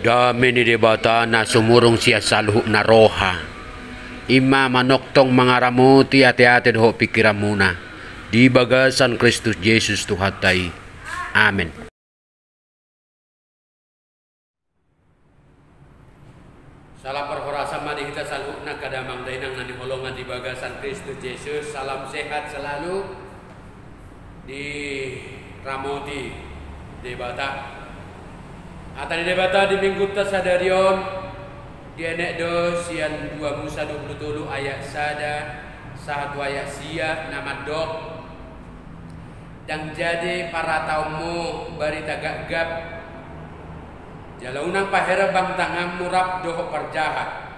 Dami ni debata na sumurong siya sa luho na roha. Ima manoktong mangaramuti ati-ati ho pikiran muna. Di bagasan Kristus Jesus Tuhatay. Amen. Salam perhorasan mari kita saluh na kadamang dainang nanimolongan di bagasan Kristus Jesus. Salam sehat selalu di Ramoti debata. Atau di debata di minggu tasadarion di enek dos yang 2 Musa 27 ayat sada 1 ayat sia nama dok dan jadi para taumu bari tagagap jalaunang pahera bang tangan murab doh perjahat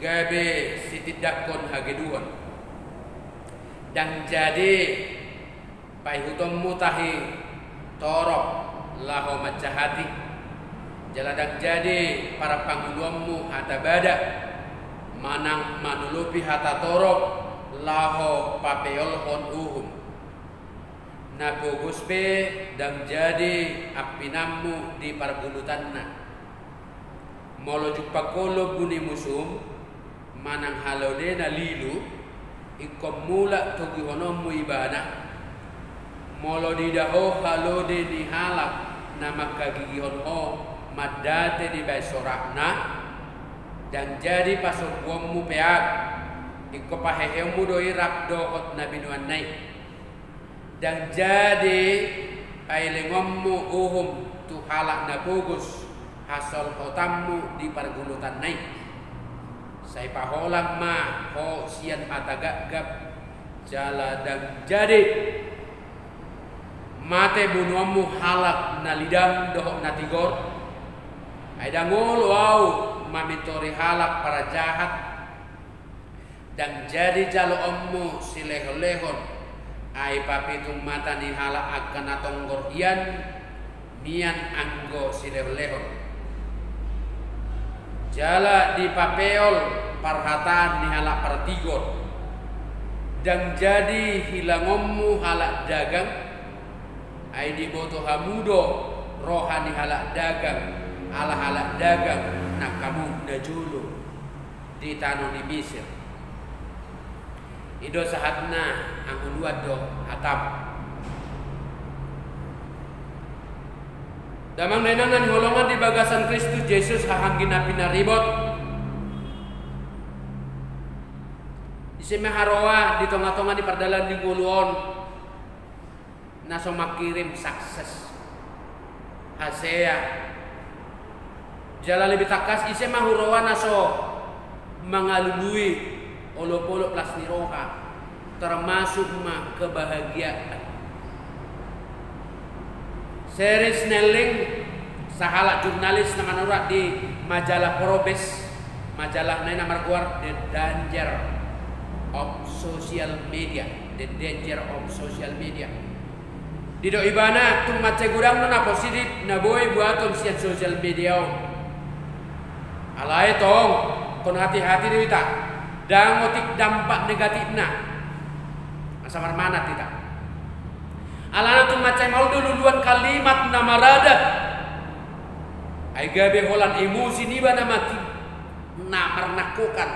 gabe sitidakon hageduan dan jadi paihutom mutahi torok laho macahati jaladak jadi para panguluammu hata bada manang manulupi hata torok laho papeol hon uhum naboguspe dan jadi apinammu di pargulutanna molo jupakolo buni musum manang halode na lilu ikom mula togi honommu ibadah molo didaho halode ni halak nama kagigihon ho madate di baisorakna dan jadi pasokwomu peak iko pahehemu doi rakdo hot nabi nuanai dan jadi ailengommu uhum tu halak na bugus hasol hotammu di pargulutan naik sai paholang ma ho sian atagagap jala dan jadi mate bunuamu halak na lidam dohok na tigor ay dangol wow mamitori halak para jahat dan jadi jalo ommu silehon-lehon ay papitung mata ni halak akan atonggor ian mian anggo silehon-lehon jala di papeol parhataan ni halak para tigor dan jadi hilangommu halak dagang ay di boto hamudo rohani halak dagang ala halak dagang nak kamu dajulu di tanah di Mesir ido sahatna ang uluad do hatam damang nenangan holongan di bagasan Kristus Jesus hahanggin na pinaribot isime haroa di tonga-tonga di pardalan di guluon naso makirim sukses hasea jala lebih takas ise mahurowa naso mengalului olo-polo plus niroha termasuk mah kebahagiaan series Snelling sahala jurnalis nama nurat di majalah Probes majalah nena marguar The Danger of Social Media The Danger of Social Media dido ibana tung mace gudang na positif na boy buaton sian social media alay tong kon hati-hati di kita dan ngotik dampak negatif na asa marmanat kita alana tung mace mau duluan kalimat na marada ay gabe holan emosi ni ba na mati na marnakukan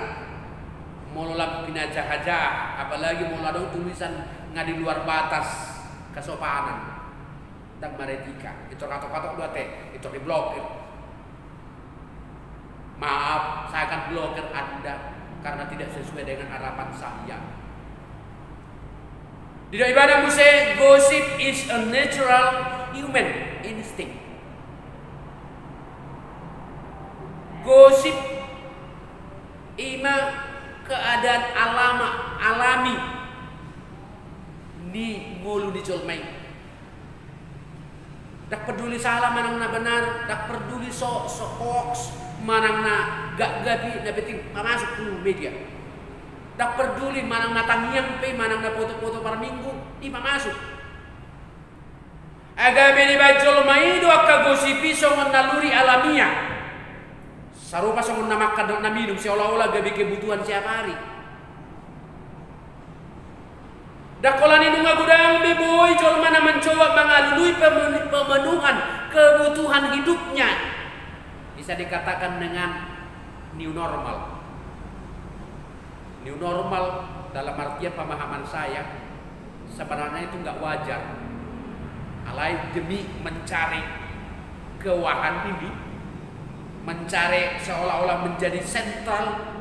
mololam pinajahaja apalagi moladong tulisan nga di luar batas kesopanan dan meretika itu katok-katok dua teh itu diblokir maaf saya akan blokir Anda karena tidak sesuai dengan harapan saya di ibadah muse gossip is a natural human instinct gosip ima keadaan alami ni ngulu di colmai dak peduli salah manang na benar dak peduli so hoax manang na gak gabi na beting masuk ke media dak peduli manang na tangiang pe manang na foto-foto par minggu di masuk agabe di bajol mai do akagosipi so naluri alamiah sarupa so makan na minum seolah-olah gabi kebutuhan setiap hari dakolan ini ngagudang beboy jol mana mencoba mengalui pemenuhan kebutuhan hidupnya bisa dikatakan dengan new normal. New normal dalam artian pemahaman saya sebenarnya itu nggak wajar. Alai demi mencari keuangan ini, mencari seolah-olah menjadi sentral,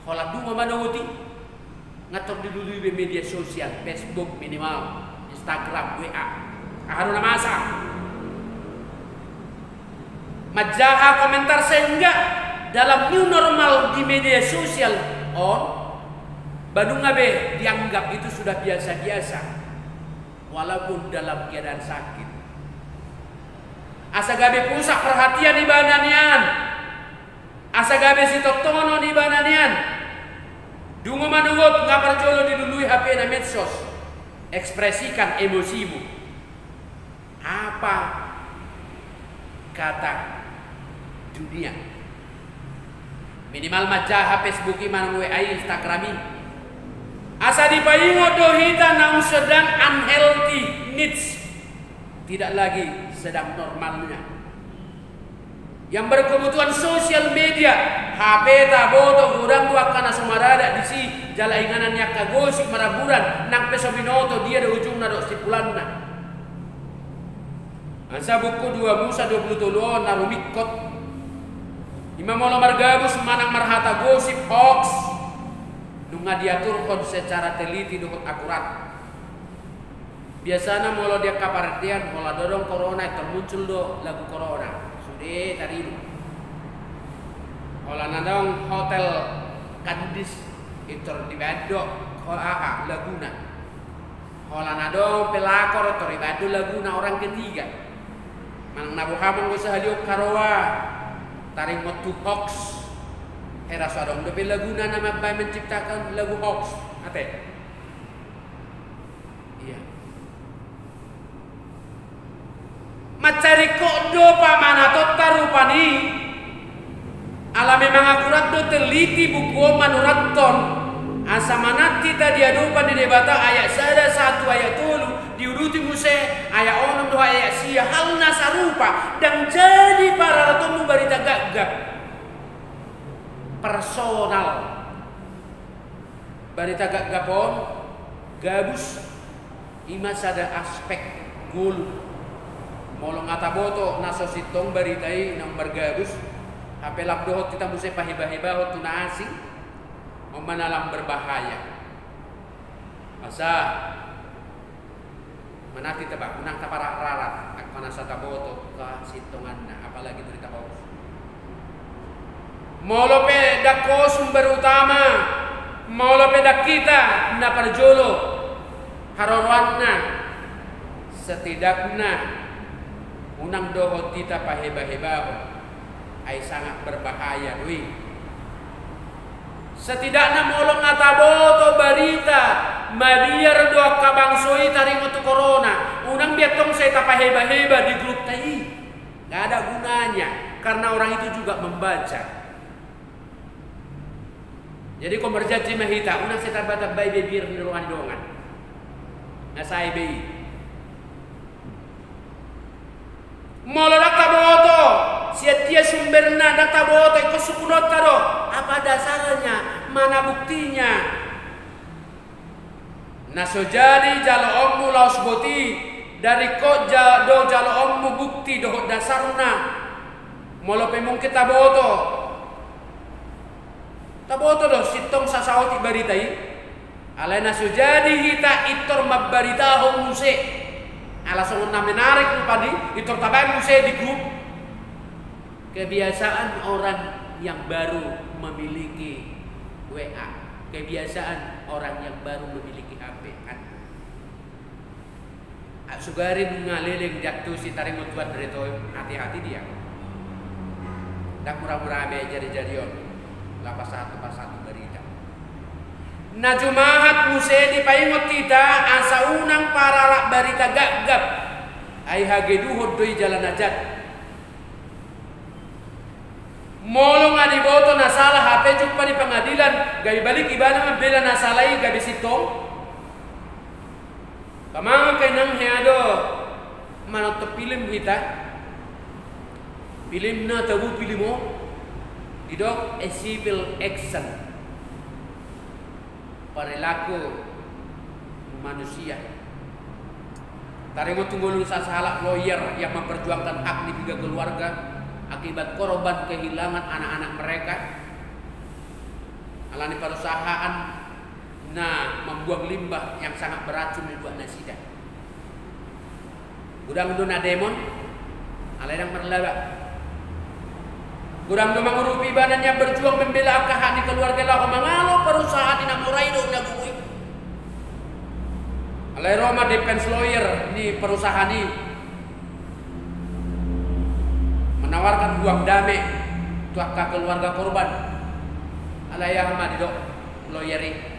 kalau dua manawati ngatur dulu di media sosial, Facebook minimal, Instagram, WA, haruna masa, majaha komentar sehingga dalam new normal di media sosial Bandung ngabe dianggap itu sudah biasa-biasa walaupun dalam keadaan sakit. Asa gabe pusat perhatian di bananian, asa gabe si totono di bananian. Dungo manugot ngapar jolo dilului HP na medsos. Ekspresikan emosimu. Apa kata dunia? Minimal majaha Facebook man WA Instagrami. Asa dipaingo dohita nang sedang unhealthy needs. Tidak lagi sedang normalnya. Yang berkebutuhan sosial media, HP taboto urang dua kana sumarada di si jalainganan yak kagosip maraburan nang pesobinoto dia di ujungna do stipulanna. Ansa buku 2 Musa 23 narumikot. Imam Molo margabus manang marhata gosip hoax. Nunga diaturkan secara teliti dengan akurat. Biasanya molo dia kapartian, molo dorong corona termuncul do lagu corona. Sudah tadi itu. Molo nadong hotel Kandis itu di Badok, Laguna. Molo nadong pelakor itu di Badok Laguna orang ketiga. Manang nabuhamang ko sa haliok karawa, taring motu hoax. Era sadong dope Laguna nama bay menciptakan lagu hoax. Ate. Iya. Macari kodo pamana tarupani. Ala memang akurat do teliti buku manuraton. Asa manati tadi adupan di debata ayat sada 1 ayat 3 diuruti muse ayat 6 2 ayat sia halna sarupa dan jadi para ratomu barita gagap. Personal barita gagapon gabus ima sada aspek gul molong ataboto naso sitong baritai nang bergabus hape labdohot kita muse pahibah-hibahot tuna asing memanalam berbahaya masa manati tebak unang taparak rarat akana sa taboto ka sitongan na apalagi berita hoax. Molope dako sumber utama, molope dak kita na parjolo harorwanna setidaknya unang dohot kita paheba-hebaho ay sangat berbahaya dui. Setidaknya molong ngataboto barita madiar doa kabangsoi taring untuk corona unang biatong saya tapaheba-heba di grup tai nggak ada gunanya karena orang itu juga membaca. Jadi konvergensi mahita unang saya tabay bibir di ruangan dongan. Nasai bi. Molo taboto sia-tia sumberna taboto iko sukunot taro. Apa dasarnya? Mana buktinya? Naso jadi jalo ommu laos boti dari ko do jalo ommu bukti doh dasarna. Molo pemung kita taboto. Taboto do sitong sasawati baritai alena sujadi hita itor mabbarita hong muse ala songon na menarik padi itor tabay muse di grup. Kebiasaan orang yang baru memiliki WA, kebiasaan orang yang baru memiliki HP kan sugarin ngaliling jaktu si taring mutuan berito hati-hati dia dak murah-murah abe jari-jarion pas satu berita. Najumahat muse dipaingot kita asa unang paralak berita gagap. Ai hageduhod doi jalan najat. Molong adiboto na salah HP jumpa di pengadilan, gabi balik ibana membela na salai gabi sitong. Kamang kay nang heado manot film kita. Pilimna tabu pilimo didok a civil action, perilaku manusia. Tarimo tunggul salah lawyer yang memperjuangkan hak di tiga keluarga akibat korban kehilangan anak-anak mereka. Alani perusahaan membuang limbah yang sangat beracun di buah nasida. Gudang dona demon, aladang merlaba. Gudang dona mengurupi badan yang berjuang membela hak di keluarga lah, mengalo perusahaan ina murai do nagui. Alai Roma defense lawyer ni perusahaan ini menawarkan uang damai untuk keluarga korban. Alai Ahmad do lawyeri.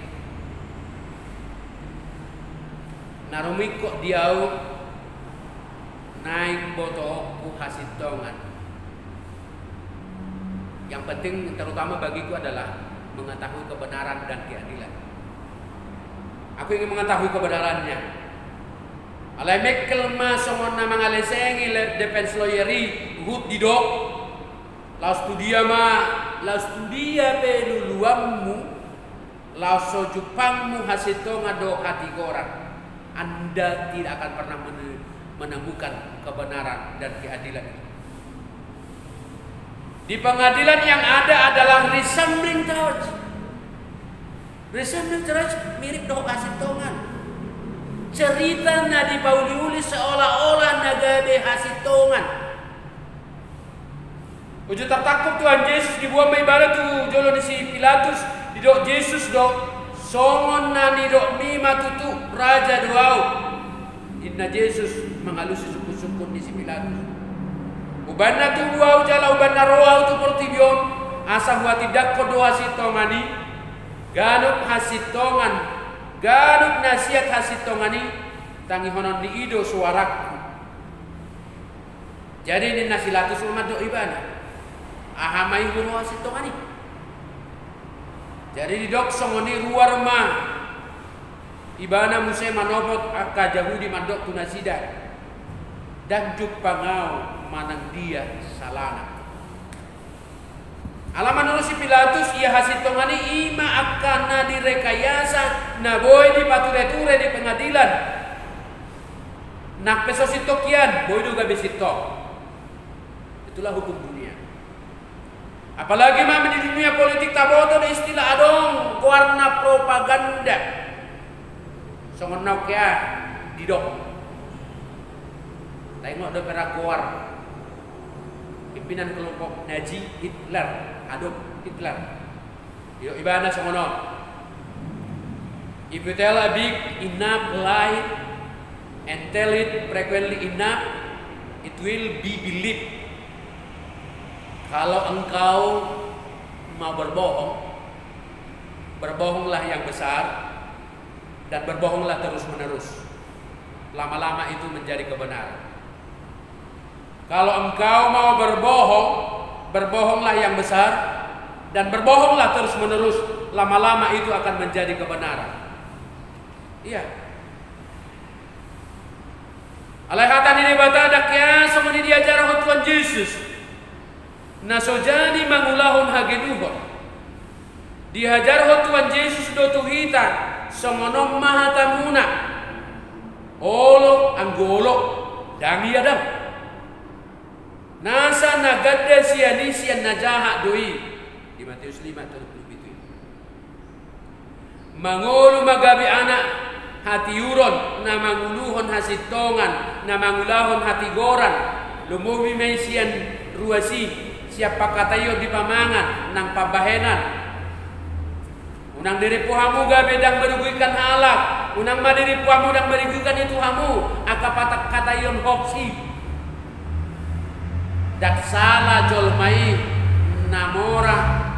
Narumi kok diau naik boto ku hasil tongan. Yang penting terutama bagiku adalah mengetahui kebenaran dan keadilan. Aku ingin mengetahui kebenarannya. Alai mekel masongon nama ngalesengi defense lawyeri hut didok. La studia peluluammu, la sojupangmu hasil tonga do hati orang. Anda tidak akan pernah menemukan kebenaran dan keadilan itu. Di pengadilan yang ada adalah resembling charge. Resembling charge mirip doh hasil-tongan. Ceritanya dipauli-uli seolah-olah nagabe hasil-tongan. Uju tertakut Tuhan Yesus dibuang ibarat tu jolo di si Pilatus di dok Yesus dok songon nani dok mima tutu raja doau. Inna Yesus mengalusi suku-suku di si Pilatus. Ubanna tu buau jala ubanna roau tu portibion asa huwa tidak kodo hasitongani ganuk hasitongan ganuk nasihat hasitongani tangi honon di ido suaraku. Jadi ini nasilatus umat do ibana ahamai hulu hasitongani. Jadi di dok songoni ruar ma ibana musai manobot akka jahudi mandok tunasida dan juk pangau manang dia salana. Alaman nurusi Pilatus ia hasil tongani ima akan direkayasa na boy di pature-ture di pengadilan. Nak peso sitokian boy juga besito. Itulah hukum dunia. Apalagi mah di dunia politik taboto ada istilah adong warna propaganda. Songon naukia didok. Tengok ada perakuar pimpinan kelompok Nazi Hitler, Adolf Hitler. Yo ibana semono. If you tell a big enough lie and tell it frequently enough, it will be believed. Kalau engkau mau berbohong, berbohonglah yang besar dan berbohonglah terus-menerus. Lama-lama itu menjadi kebenaran. Kalau engkau mau berbohong, berbohonglah yang besar dan berbohonglah terus-menerus. Lama-lama itu akan menjadi kebenaran. Iya. Alaihatan ini batadak ya semua diajar oleh Tuhan Yesus. Nasojadi mangulahun hageduhon. Dihajar oleh Tuhan Yesus do tuhita semono mahatamuna. Olo anggolo dangi adam. Nasa nagadda siani sian najaha doi di Matius 5:37. Mangulu magabi anak hati uron na manguluhon hasitongan na mangulahon hati goran lumuwi may sian ruasi siapa katayo di pamangan nang pabahenan unang diri puhamu gabe dang merugikan halak unang madiri puhamu dang merugikan itu hamu akapatak katayon hoksi dak salah jolmai namora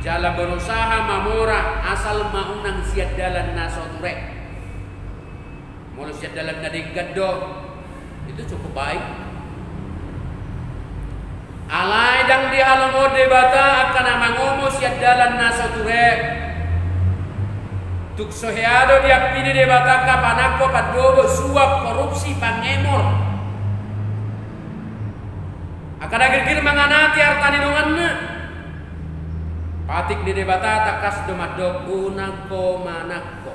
jala berusaha mamora asal maunang siad dalan nasoture mulu siad dalan nadiggaddo itu cukup baik. Alai dang di halomode bata akan amangomo siad dalan nasoture tuk soheado dia pini de bata kapanako padobo suap korupsi pangemor Akan agir-gir manganati artani donganna. Patik di debata takas domadok unako manako.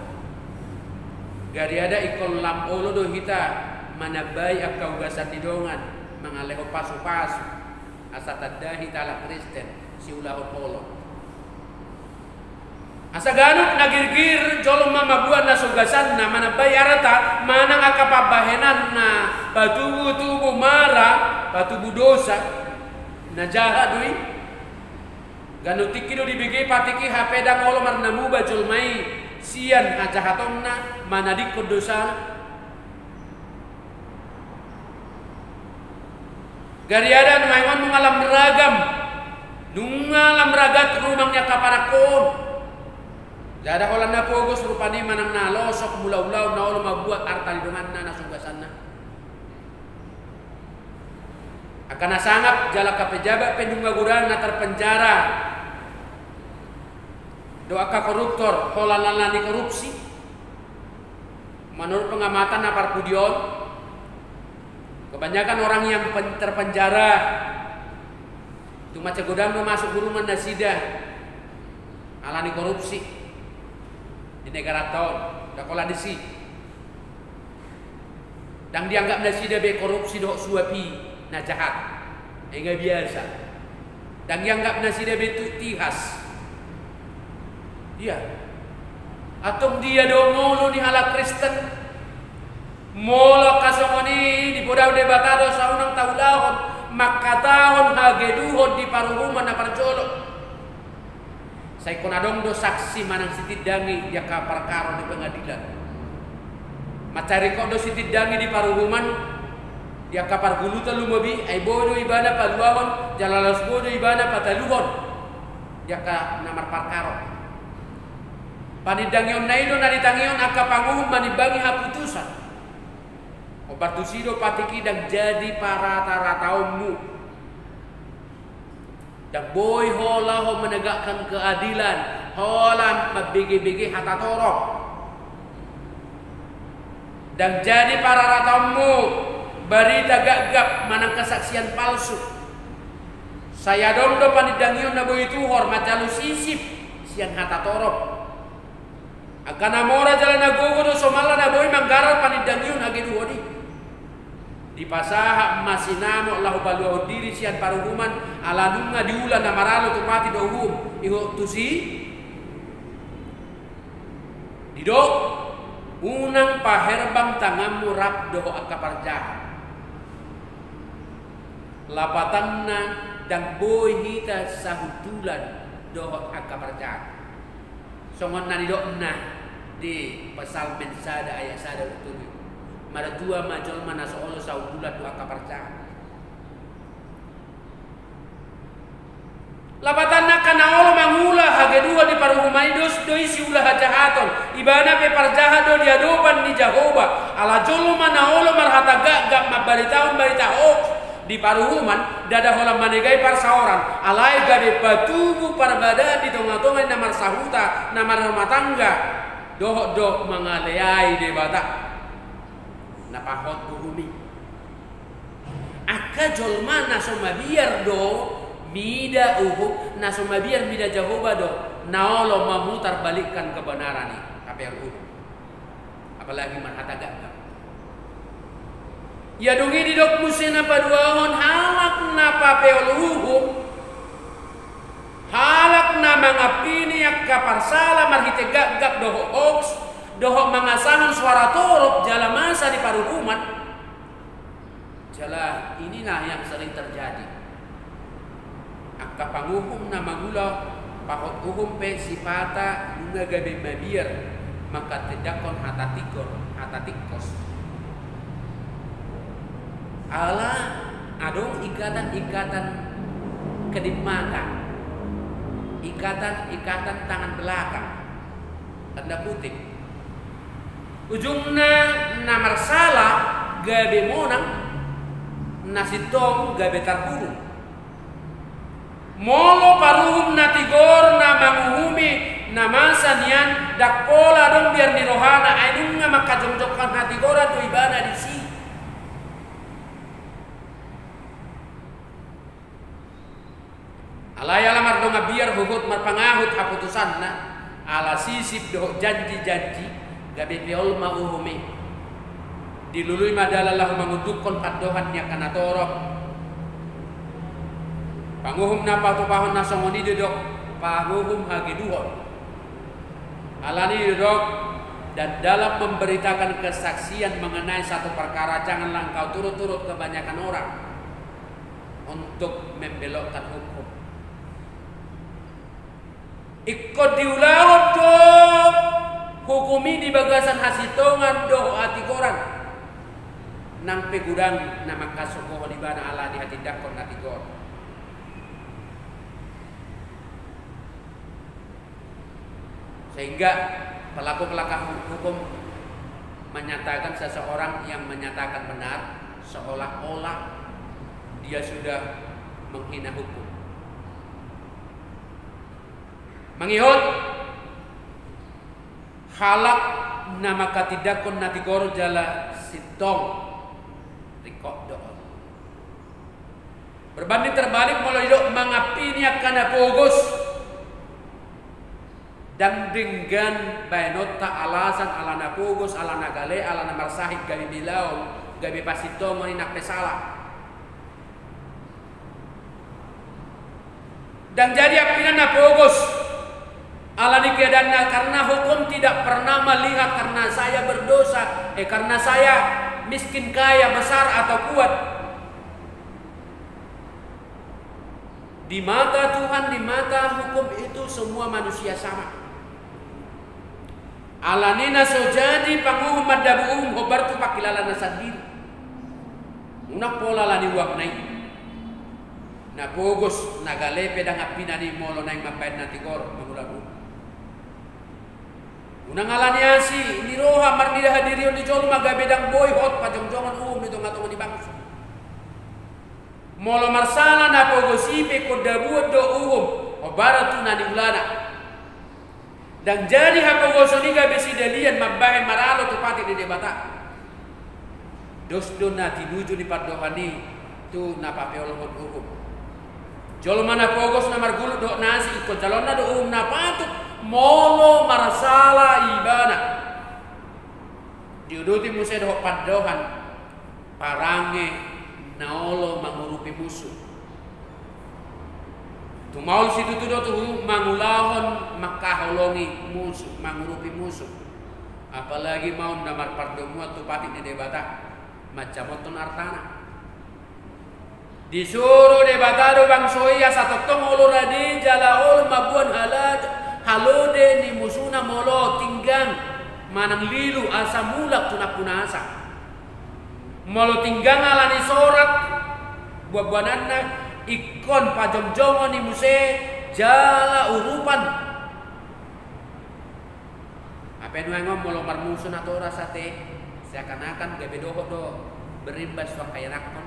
Gari ada ikon lam olo do hita manabai akau gasati dongan mangaleho pasu-pasu asa tadahi tala Kristen si ulah polo. Asa ganuk nagirgir jolong mama buat na sugasan na mana bayarata mana ngakapabahenan na patubu mara patubu dosa na jahat dui ganuk tikido dibigi patiki HP da kolo marna muba jolmai sian ajahatonna mana dikod dosa gariada nuaiwan nungalam ragat rumangnya kaparakon. Jada holan na pogos rupani manang nalosok mula-ulau na olo mabuat artali dengan na nasugasanna. Akan nasangap jala ka pejabat pendungaguran na terpenjara. Doa ka koruptor holan lalani korupsi. Menurut pengamatan na Parpudion, kebanyakan orang yang terpenjara itu macam godam masuk guruman nasida alani korupsi. Di negara tahun, dakola desi. Dan dianggap nasi dia korupsi dok suapi, na jahat, enggak biasa. Dan dianggap nasi dia tihas, iya. Atau dia dong mulu di halak Kristen, molo kasongoni di podau debatado saunang taulahon, maka tahun hageduhon di paruhuman na parjolo. Saya konadong do saksi manang sitidangi dia ka perkara di pengadilan. Macari kok do sitidangi di paruhuman dia ka pargulutan lumabi ay bodo ibana paluahon jalalas bodo ibana pataluhon dia ka namar perkara. Panidangion naido na ditangion aka panguhum manibangi haputusan. Obat tusido patiki dan jadi para tarataumu. Dan boy hola ho menegakkan keadilan, hola mabigi-bigi hata torok. Dan jadi para ratamu berita gagap manang kesaksian palsu. Saya dong do panidangion na boy tuhor macalu sisip sian hata torok. Akan amora jalan nagogo do somala na boy manggaral panidangion agi duodi. Di pasaha masinamo Allah baluau diri sian paruhuman alanunga diulan na maralo tu mati dohum iho tusi dido unang paherbang tangamu rap doho akaparjahan lapatanna dan boy hita sahutulan doho akaparjahan songon nani do na di pasal mensada ayat sada utuh mada tua majol mana soolo saudulat dua kaparcaan. Lapatan na kanaolo mangula hagedua di paruhumai dos doisi ulah hajahaton ibana pe parjahado di adoban ni Jahoba ala jolo manaolo marhata gagap mabaritaon barita hoax di paruhuman dada holam manegai parsaoran alai gabe batubu parbada di tonga-tonga namar sahuta namar rumah tangga doh mangaleai debata napahot buhumi aka jolma nasoma biar do mida uhub nasoma biar mida Jahoba do naolo memutar balikkan kebenaran nih KPRU apalagi marhata gagap ya dongi di dok musina paduahon halak napa peoluhub halak na mangapini yak kaparsala marhite gagap doho hoax dohok mangasahan suara torok jala masa di paruhuman jala inilah yang sering terjadi akka panguhum na magula pahot uhum pe sipata nunga gabe mabir maka tedakon hatatikos ala adong ikatan kedipmata ikatan tangan belakang tanda kutip ujungna namar salah gabe monang nasitong gabe tarburu molo paruhum natigor na manguhumi namasa nian dakpola dong biar nirohana ainunga makajongjokan hatigora do ibana di si Alaya lamar donga biar hugut marpangahut haputusan na ala sisip doh janji-janji gabe piol mauhumi dilului madalalah mangudukon padohan nya kana torok panguhum na patupahon na songoni dodok panguhum hagiduhon alani dodok. Dan dalam memberitakan kesaksian mengenai satu perkara janganlah engkau turut-turut kebanyakan orang untuk membelokkan hukum. Ikut diulawat doh hukumi di bagasan hasitongan doh hati koran nang pegudang nama kasukoh di bana ala di hati dakon hati kor. Sehingga pelaku-pelaku hukum menyatakan seseorang yang menyatakan benar seolah-olah dia sudah menghina hukum. Mengihut halak nama katidakon natigor jala sitong rikok doon. Berbanding terbalik mulai dok mengapinya karena pogos dan dengan bayanota alasan alana pugos alana gale alana marsahid gabi bilau gabi pasito meninak pesala dan jadi apinan na pugos alani keadaan karena hukum tidak pernah melihat karena saya berdosa karena saya miskin kaya besar atau kuat. Di mata Tuhan, di mata hukum itu semua manusia sama. Alanina sojadi panguhum madabuhum hobar tu pakilala nasadil. Unak pola lani waknai. Na pogos nagalepe dang apina ni molo nang mapain nanti kor mangulabu. Unang alani asi ni roha marnida hadirion di jol magabe dang boy hot pajong-jongan nito ngato di bangsa. Molo marsala na pogosipe ko dabuot do hobar tu nani ulana. Dan jadi hapogosoniga besidalian mabahe maralo tupati di debata. Dos do na tinuju ni pardohani tu na papeolon hukum. Jolo mana pogos na margulu do nasi ko jalonna do na patut molo marsala ibana. Diuduti musa do pardohan parange naolo mangurupi musuh. Tumaul situ tu do tu mangulahon makaholongi musuh mangurupi musuh. Apalagi mau namar pardomuat tu pati di debata macam ton artana. Disuruh debata do bang soya satu tong olorade jalaol mabuan halode ni musuna molo tinggang manang lilu asa mulak tunak punasa. Molo tinggang alani sorat buah-buahanna ikon pajong-jongon ni muse jala urupan. Apa yang ngomong molo marmusun atau rasate seakan-akan gabe doho do berimbas wang kaya nakon.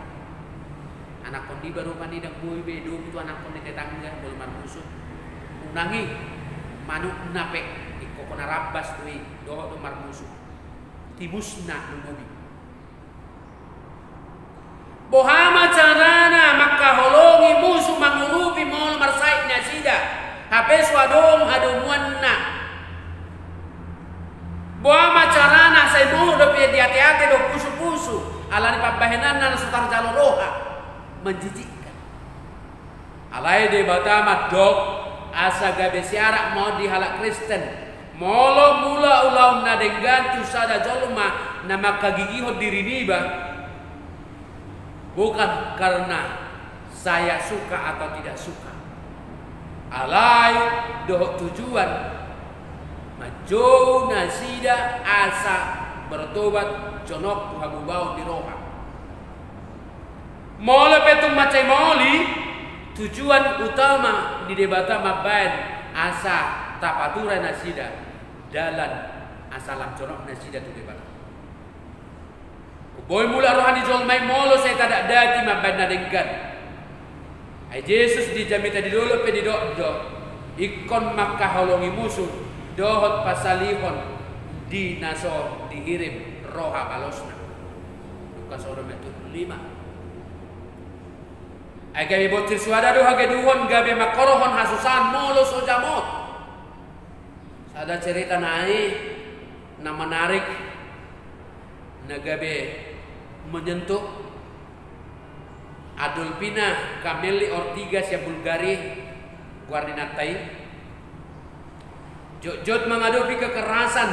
Anak kon di baru mandi dak boy bedo itu anak kon di tetangga bolu marmusun. Unangi manuk nape iko kona rabas tuh doho do marmusun. Timusna nunobi. Bohama carana maka holongi musuh mangurupi mol marsaid nasida hape swadom hadumuanna. Bohama carana say mo do pe diate-ate do pusu-pusu alani pabahenan na sutar jalo roha menjijikkan. Alai de batama dok asa gabe siarak mau dihalak Kristen. Molo mula ulau na dengan tu sada jolma nama kagigiho diri niba. Bukan karena saya suka atau tidak suka. Alai doh tujuan majou nasida asa bertobat jonok tuhamu bau di roha. Mole petung macai moli tujuan utama di debata maban asa tapatura nasida dalan asalam jonok nasida tu debata. Boy mula rohani jol mai molo saya tak dati mabana dengkan. Ai Yesus dijami tadi dulu pe di do ikon Makkah holongi musuh dohot pasalihon di naso dihirim roha balosna. Lukas 5. Ay gabi botir suada do hage duhon gabi makorohon hasusan molo sojamot. Sada cerita nai na menarik na gabi menyentuh Adolfina Cameli Ortigas ya Bulgari Guardinatai. Jod menghadapi kekerasan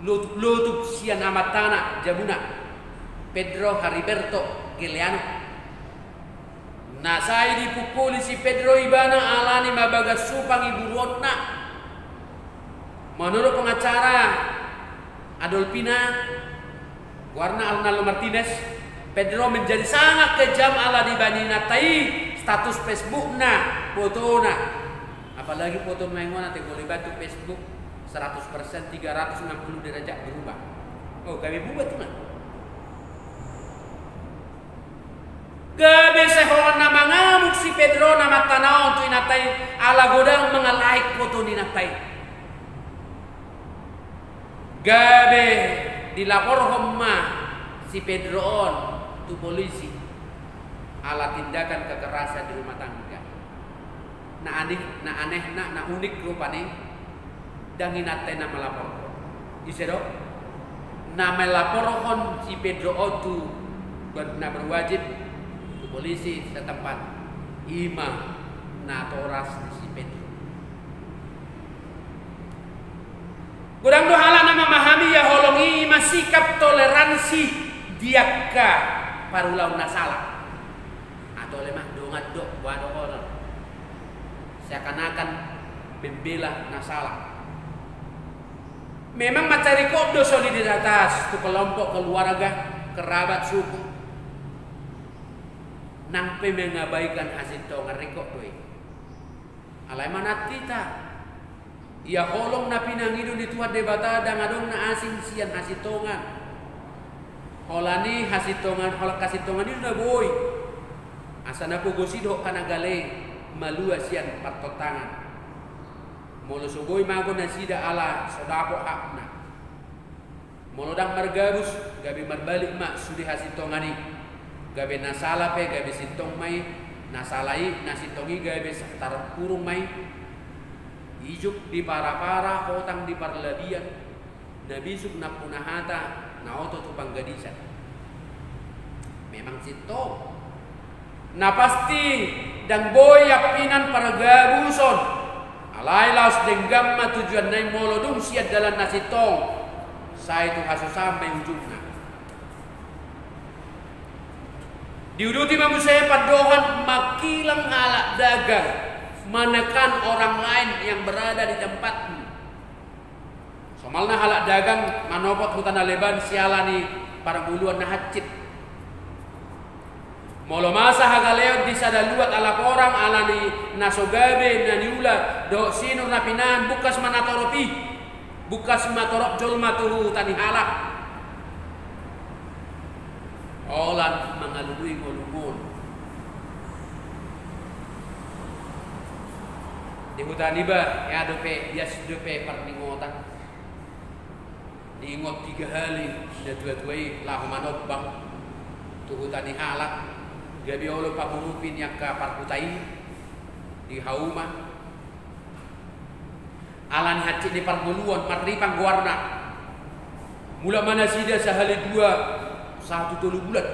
lutup sian amatana Jabuna Pedro Heriberto Giuliano. Nasai dipukuli si Pedro Ibana alani mabagas supang ibu rotna. Menurut pengacara Adolfina Guarna Arnaldo Martinez, Pedro menjadi sangat kejam ala dibanding status Facebookna, fotona. Apalagi foto mengon nanti boleh bantu Facebook 100% 360 derajat berubah. Oh, kami buat tuh nah. Gabi sehoan nama ngamuk si Pedro nama tanah untuk inatai ala godang mengalai foto ni natai. Gabi dilapor homma si Pedro on tu polisi ala tindakan kekerasan di rumah tangga. Na aneh, na unik rupanya dangin natai nama lapor. Isero nama laporon si Pedro Otu na berwajib tu polisi setempat ima na toras si Pedro. Kurang dohala nama memahami ya holongi ima sikap toleransi diaka parulau nasala atau lemah dongat dok wado holon. Seakan-akan membela nasalah. Memang mencari kode solidaritas itu kelompok keluarga, kerabat suku. Nampe mengabaikan hasil tongan rekod doi. Alai mana kita? Ia holong na pinangidu di tuat debata dan adong na asing sian hasil tongan. Holani hasil tongan, holak hasil tongan itu na boy. Asana pogosido kana gale. Malua sian partotangan molo sogoi mago nasida ala sodako hakna molo dang margabus gabi marbalik mak sudi hasil tongani gabi nasala pe gabi sintong mai nasalai nasitongi gabi sekitar kurung mai ijuk di para-para hotang di parlabian nabisuk na punahata na oto tu panggadisan memang sintong. Nah pasti dan boy yapinan para gabuson alai laos denggam ma tujuan nai molodung siat dalam nasi tong saya itu hasil sampai ujungnya diuduti mamu saya padohan makilang alak dagang menekan orang lain yang berada di tempatmu somalna halak dagang manopot hutan aleban sialani para buluan nahacit molo masa hagaleot di sada luat ala orang alani nasogabe naniula do sinur napinan bukas manatoropi bukas matorop jolma tuhu tani halak olan mengalului ngolumon di hutan iba ya dope bias dope perningotan diingot 3 hari sudah dua-duai lahu manobang tuhu tani halak gabi olo pamurupin yang ke parkutai di hauma alan hati di parmuluan parripang warna mula mana sida sahali 2 1 bulan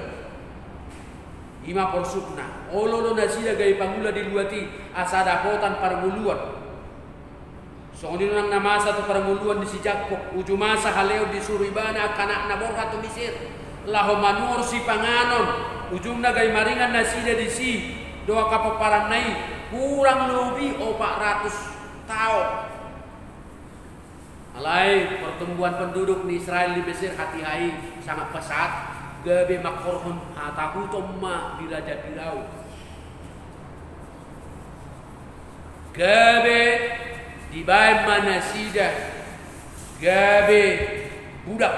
5 porsukna olo nasida gay pangula di luati asada potan parmuluan soalnya nang nama satu parmuluan di si Jakok ujung masa haleo di Suribana kanak naborha tu misir laho manur si panganon ujungnya gay maringan nasida di si doa kapaparan nai kurang lebih 400 tahun. Alai pertumbuhan penduduk di Israel di Mesir hati-hati sangat pesat. Gabe makorhon ataku tomma dirajat dirau. Gabe dibae manasida. Gabe budak.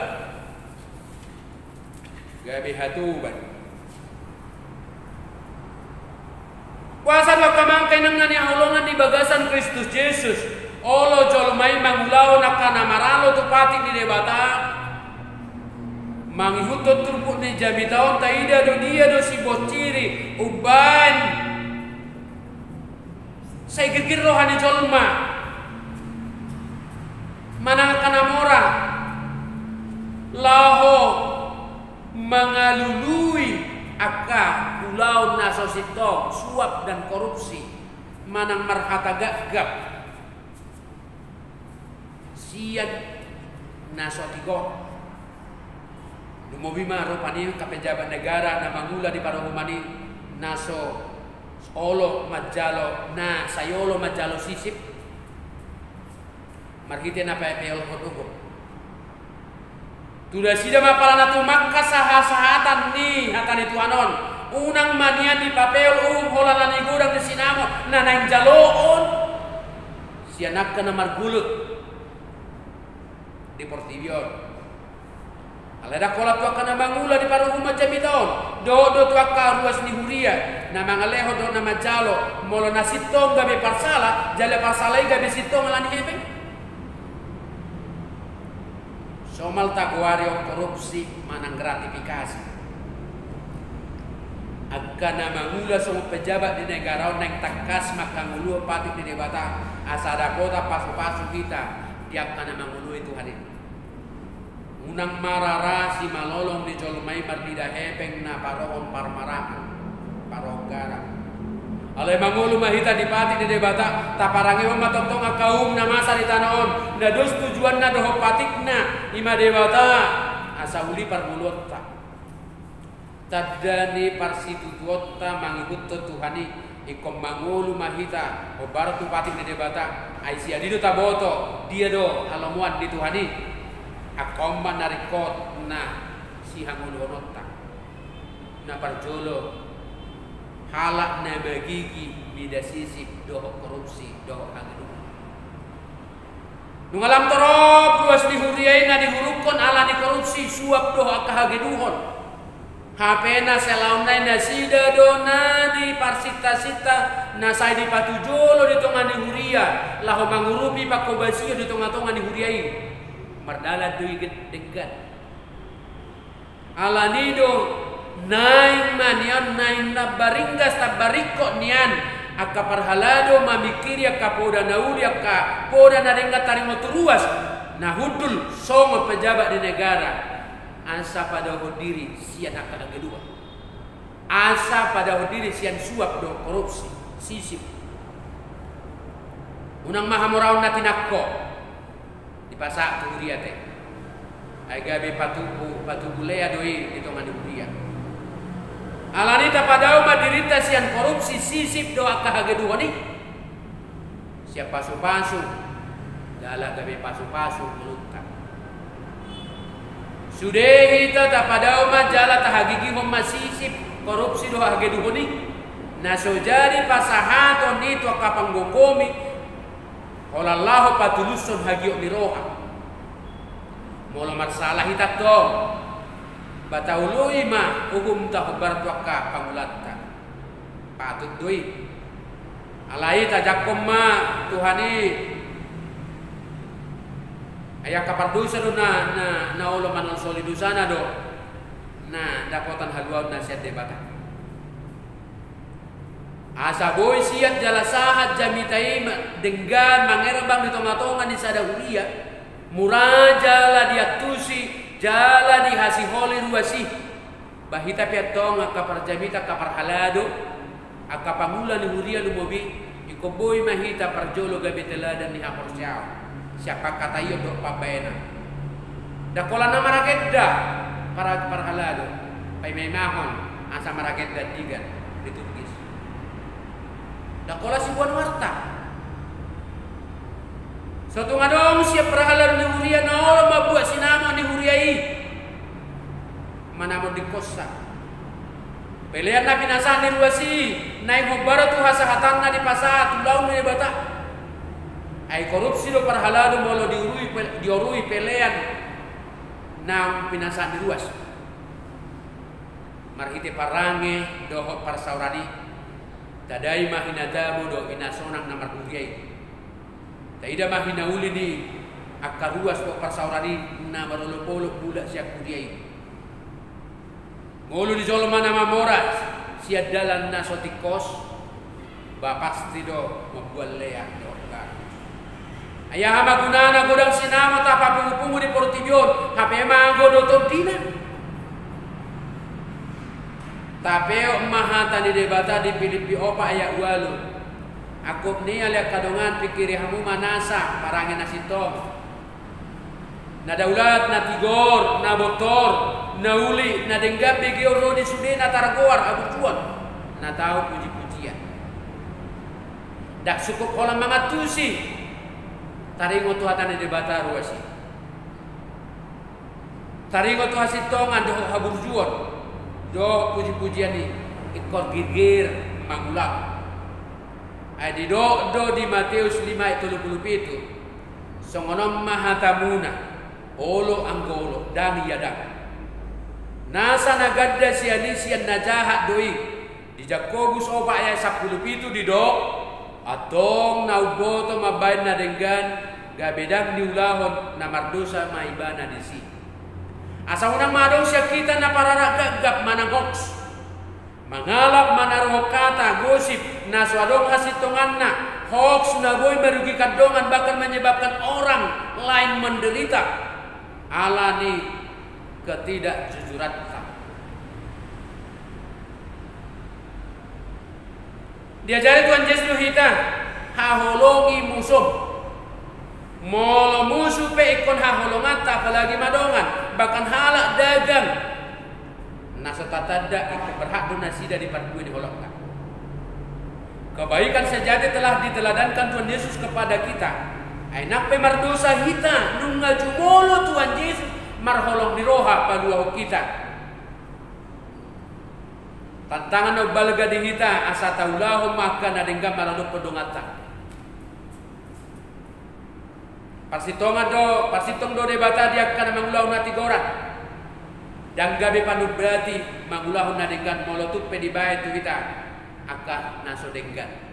Gabe hatuban. Kuasa kamangkay ng naniaulungan di bagasan Kristus Jesus. Olo jolmay mangulaw na kanamaralo tupatik di debata. Mangihutut turbuk ni jami taon taida do dia do si bociri uban. Saya gegir rohani jolma. Manang kanamora. Laho mengalului aka pulau nasosito suap dan korupsi. Manang marhata gagap. Sian nasotigo. Lumobima rupani ka pejabat negara na mangula di parahumani naso olo majalo na sayolo majalo sisip marhite na peol hodugo tuda sida mapala natu makka sahatan ni hatani tuanon unang manian di papel hola ni gudang di sinamo na nang jaloon sianak kana margulut di Portivion. Alada kola tu akan mangula di paruh rumah jami taon. Do tu akan ruas ni huria. Na mangaleho do na majalo. Molo na sitong gabe parsala. Jale parsala gabe sitong alani hebe. Somal taguari o korupsi manang gratifikasi. Akan na mangula semua pejabat di negara neng takas makangulu patik di debata asada kota pasu-pasu kita. Dia akan na mangulu itu hari. Unang marara si malolong di jolmai bardida hepeng na parohon parmarahan parohon gara. Alay mangulu mahita di pati di debata taparangi matotong akaum na masa di tanaon na dos tujuan na doho patik na ima debata asa uli parmuluotta tadani parsitutuotta mangikut Tuhani ikom mangulu mahita obar tu patik di debata aisi adido taboto dia do alamuan di Tuhani akomba narikot na si hangulonota na parjolo halak na magigi bida sisip doho korupsi doho hangulu nungalam torop ruas dihuriay na dihurukon ala ni korupsi suap doho akahageduhon hapena selaunay na sida do na di parsita-sita na say di patujolo di tonga ni huria laho mangurupi pakobasio di tonga-tonga ni huriay mardala duiget degat ala nido naing manian naing nabaringgas tabariko nian aka parhalado mamikiri aka poda nauli aka poda narenga tarimo turuas nah hudul songo pejabat di negara asa pada hodiri sian aka agedua asa pada hodiri sian suap do korupsi sisip unang mahamuraon natinakko pasak huria teh ai gabe patubu lea doi itu ngani huria alani ta padau madirita sian korupsi sisip doa kahagedu ni siap pasu-pasu dala gabe pasu-pasu melutang sudah kita ta padau majala tahagigi homma sisip korupsi doa hagedu ni naso jadi pasahaton itu kapanggokomi Allah patulusun hagi miroha mula masalah hitat dong bataului mah hukum tahbar tuaka pangulatta patut doi alai tajakom ma Tuhani ayah kapar dosa do na ulo manal solidusana do na dakotan haluan nasihat debata asa boy siat jala sahat jamitai denggan mangerbang di tonga-tonga di sada huria murajala dia tusi jala di hasiholi ruasi bahita piatong kapar jamita kapar halado akapangula ni huria lumobi ikoboy mahita parjolo gabetela dan ni haporsiao siapa kata iyo do pabayana dakola na maragedda para halado pay may mahon asa maragedda digan ditugis dakola si buan warta satu ngadong siap perhalan ni huria na olo mabuat sinama ni huriai mana mo dikosa pelean na pinasan ni ruasi naik hobara tu hasahatan na di pasat tulang ni bata ay korupsi do perhalan molo diurui pelean na pinasan di ruas marhite parange doho parsaurani tadai mahinadamu do inasonang namar huriai taida mahina uli ni akaruas do parsaurani na marolopolo budak siak huriai Ngulu di jolma nama moras siad dalan nasotikos pasti do membuat leak do. Ayah hama gunana godang sinama tapa pungu-pungu di Portijon hape manggo do tontina. Tapeo mahata di debata di Filipi opa ayat walu. Aku ni aliak kadongan pikiri hamu manasa parangin nasitong. Na daulat, na tigor, na botor, na uli, na denggap begi oro di sude na taragowar abu cuan. Na tahu puji-pujian. Dak cukup kolam mangatusi. Taringo tu hatan di debata ruasi. Taringo tu hasitongan do haburjuan. Do puji-pujian ni ikor gigir mangulang. Adi do di Matius 5:37 itu. Songonom mahatamuna olo anggolo dan yadang. Nasa nagadda siani sian najahat doi. Di Jakobus opa ayat 10 itu di do atong nauboto mabain na denggan gabedang diulahon na mardosa maibana di si. Asa unang madong siya kita na pararagagap manang hoax. Mangalap manaruh kata gosip na swadong hasitongan na hoax na boy merugikan dongan bahkan menyebabkan orang lain menderita. Alani ketidakjujuran. Diajari Tuhan Yesus kita haholongi musuh. Molo musuh pe ikon haholongan tak apalagi madongan bahkan halak dagang. Nasotatada ikut berhak donasi dari parkui diholongkan. Kebaikan sejati telah diteladankan Tuhan Yesus kepada kita. Enak pe mardosa kita nunga jumolo Tuhan Yesus marholong di roha paduahu kita. Tantangan no balga di hita asa taulahu maka nadengga malalu pedongata. Parsitong do debata dia kana mangulahu nati goran. Dan gabe pandu berarti mangulahu nadenggan molotup pe di bae tu hita akah naso denggan.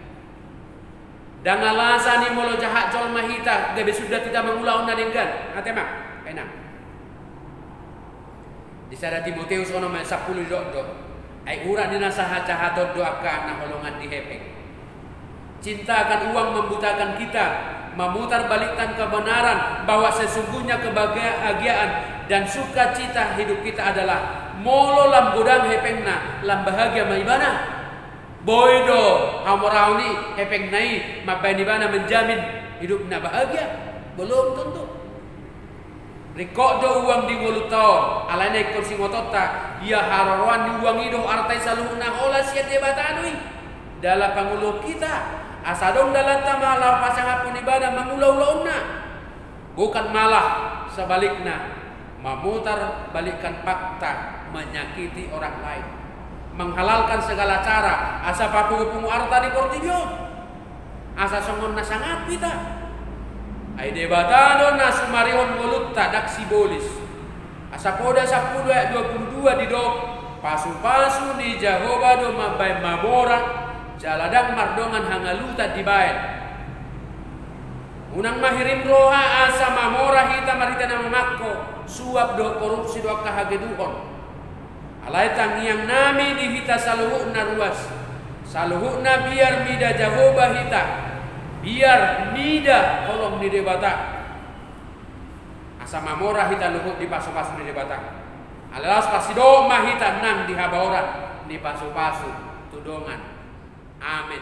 Dan alasan ni molo jahat jol mahita gabe sudah tidak mangulahu nadenggan. Atema enak. Di sada Timoteus ono 10 do. Ai urat dina saha cahatot doakan na holongan di hepeng. Cinta akan uang membutakan kita, memutar balikkan kebenaran bahwa sesungguhnya kebahagiaan dan sukacita hidup kita adalah molo lam godang hepengna lam bahagia maibana. Boydo hamorauni hepeng nai mabani bana menjamin hidupna bahagia. Belum tentu. Rikok do uang di ngolutau alane kursi ngotota ia hararuan di uang ido artai saluhna ola siat debatanui dalam pangulo kita asadong dalam tamalah pasangapun ibadah mengulau-launa bukan malah sebaliknya memutar balikkan fakta menyakiti orang lain menghalalkan segala cara asa papu-papu arta di Portijon asa songon nasangat kita. Ai debatado na sumarihon mulut tadak sibolis. Asapoda 10 ayat 22 di dok. Pasu-pasu ni Jehovah do mabai mabora. Jaladang mardongan hangaluta di bae. Unang mahirim roha asa mamora hita marita na mamakko. Suap do korupsi do kahageduhon. Alay tangiang nami di hita saluhuk na ruas. Saluhuk na biar mida Jehovah hita. Biar mida holong di debata asa mamora hita luhut di pasu-pasu di debata alalas pasido mahita nang di habaora di pasu-pasu tudongan amin.